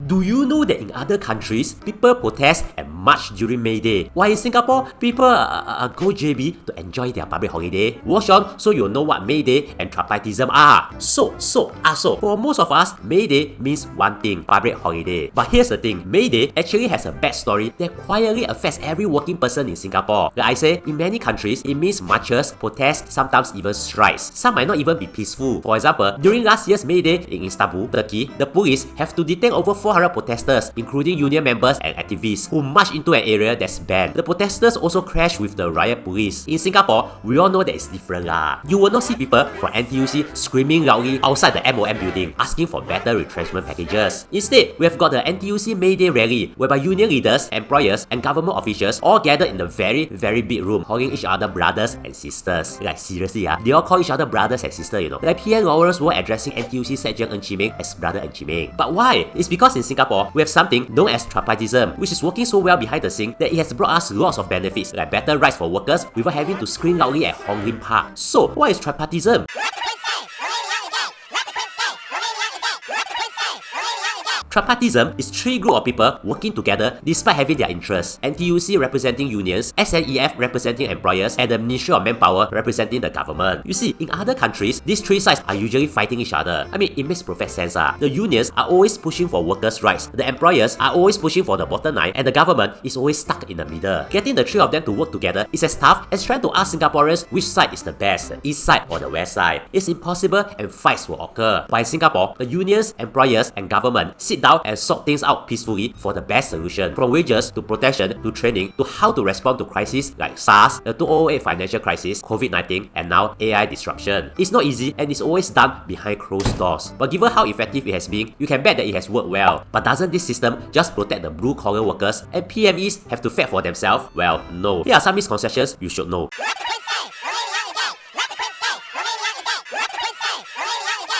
Do you know that in other countries, people protest and march during May Day? While in Singapore, people go JB to enjoy their public holiday? Watch on so you'll know what May Day and Tripartism are. So, for most of us, May Day means one thing, public holiday. But here's the thing, May Day actually has a backstory that quietly affects every working person in Singapore. Like I say, in many countries, it means marches, protests, sometimes even strikes. Some might not even be peaceful. For example, during last year's May Day in Istanbul, Turkey, the police have to detain over 400 protesters, including union members and activists, who marched into an area that's banned. The protesters also crashed with the riot police. In Singapore, we all know that it's different lah. You will not see people from NTUC screaming loudly outside the MOM building, asking for better retrenchment packages. Instead, we have got the NTUC May Day Rally, whereby union leaders, employers, and government officials all gathered in the very big room, calling each other brothers and sisters. Like seriously, they all call each other brothers and sisters, you know. Like PM Lawrence were addressing NTUC Sergeant Ng Chee Meng as brother Ng Chee Meng. But why? It's because in Singapore, we have something known as Tripartism, which is working so well behind the scenes that it has brought us lots of benefits, like better rights for workers without having to scream loudly at Hong Lim Park. So, what is Tripartism? Tripartism is three groups of people working together despite having their interests. NTUC representing unions, SNEF representing employers, and the Ministry of Manpower representing the government. You see, in other countries, these three sides are usually fighting each other. I mean, it makes perfect sense. The unions are always pushing for workers' rights, the employers are always pushing for the bottom line, and the government is always stuck in the middle. Getting the three of them to work together is as tough as trying to ask Singaporeans which side is the best, the east side or the west side. It's impossible and fights will occur. But in Singapore, the unions, employers, and government sit down and sort things out peacefully for the best solution. From wages to protection to training to how to respond to crises like SARS, the 2008 financial crisis, COVID-19, and now AI disruption. It's not easy and it's always done behind closed doors. But given how effective it has been, you can bet that it has worked well. But doesn't this system just protect the blue-collar workers and PMEs have to fend for themselves? Well, no. Here are some misconceptions you should know.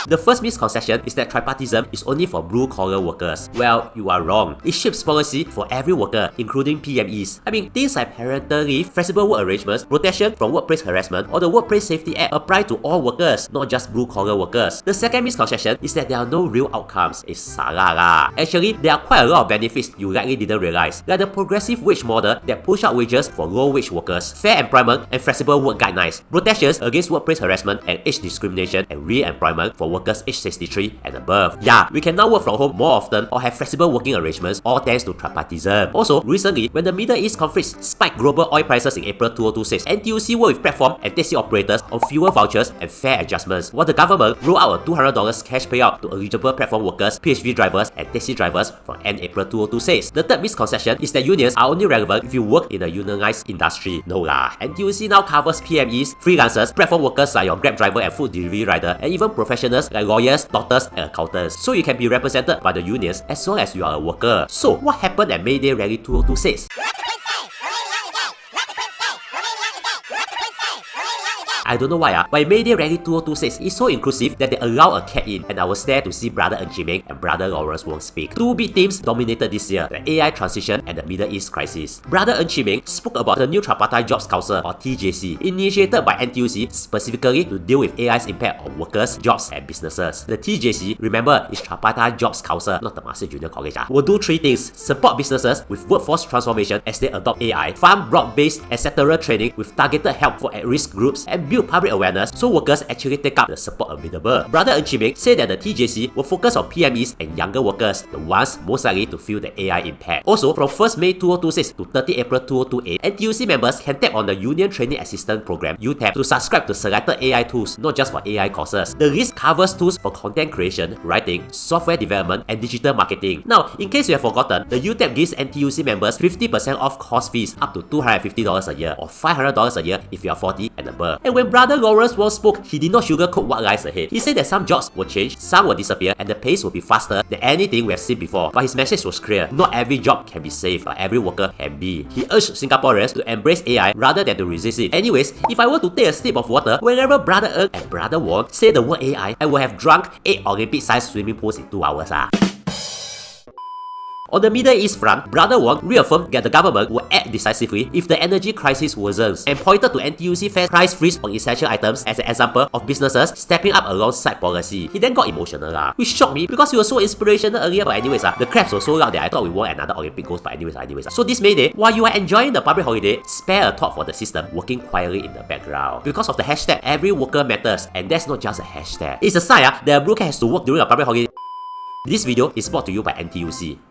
The first misconception is that tripartism is only for blue-collar workers. Well, you are wrong. It shapes policy for every worker, including PMEs. I mean, things like parental leave, flexible work arrangements, protection from workplace harassment, or the Workplace Safety Act apply to all workers, not just blue-collar workers. The second misconception is that there are no real outcomes. It's salah lah. Actually, there are quite a lot of benefits you likely didn't realize, like the progressive wage model that push up wages for low-wage workers, fair employment and flexible work guidelines, protections against workplace harassment and age discrimination, and re-employment for workers aged 63 and above. Yeah, we can now work from home more often or have flexible working arrangements, all thanks to tripartism. Also, recently, when the Middle East conflicts spiked global oil prices in April 2026, NTUC worked with platform and taxi operators on fuel vouchers and fare adjustments, while the government rolled out a $200 cash payout to eligible platform workers, PHV drivers, and taxi drivers from end April 2026. The third misconception is that unions are only relevant if you work in a unionized industry. No lah. NTUC now covers PMEs, freelancers, platform workers like your Grab driver and food delivery rider, and even professionals like lawyers, doctors, and accountants. So you can be represented by the unions as long as you are a worker. So what happened at May Day Rally 2026? I don't know why, but May Day Rally 2026 is so inclusive that they allow a cat in, and I was there to see brother Ng Chee Meng and brother Lawrence Wong speak. Two big themes dominated this year, the AI transition and the Middle East crisis. Brother Ng Chee Meng spoke about the new Tripartite Jobs Council or TJC, initiated by NTUC specifically to deal with AI's impact on workers, jobs, and businesses. The TJC, remember, is Tripartite Jobs Council, not the Master Junior College. Will do three things: support businesses with workforce transformation as they adopt AI, fund broad-based and sectoral training with targeted help for at-risk groups, and build public awareness so workers actually take up the support available. Brother Ng Chee Meng said that the TJC will focus on PMEs and younger workers, the ones most likely to feel the AI impact. Also, from 1st May 2026 to 30 April 2028, NTUC members can tap on the Union Training Assistant Program UTAP to subscribe to selected AI tools, not just for AI courses. The list covers tools for content creation, writing, software development, and digital marketing. Now, in case you have forgotten, the UTAP gives NTUC members 50% off course fees up to $250 a year or $500 a year if you are 40 and above. And when Brother Lawrence Wong spoke, he did not sugarcoat what lies ahead. He said that some jobs will change, some will disappear, and the pace will be faster than anything we have seen before. But his message was clear: not every job can be safe, but every worker can be. He urged Singaporeans to embrace AI rather than to resist it. Anyways, if I were to take a sip of water, whenever Brother Ng and Brother Wong say the word AI, I will have drunk 8 Olympic-sized swimming pools in 2 hours. On the Middle East front, Brother Wong reaffirmed that the government will act decisively if the energy crisis worsens and pointed to NTUC Fair's price freeze on essential items as an example of businesses stepping up alongside policy. He then got emotional which shocked me because he was so inspirational earlier. But anyways, the crabs were so loud that I thought we won another Olympic goals. But anyways. So this May Day, while you are enjoying the public holiday, spare a thought for the system working quietly in the background. Because of the hashtag every worker matters, and that's not just a hashtag. It's a sign that a blue cat has to work during a public holiday. This video is brought to you by NTUC.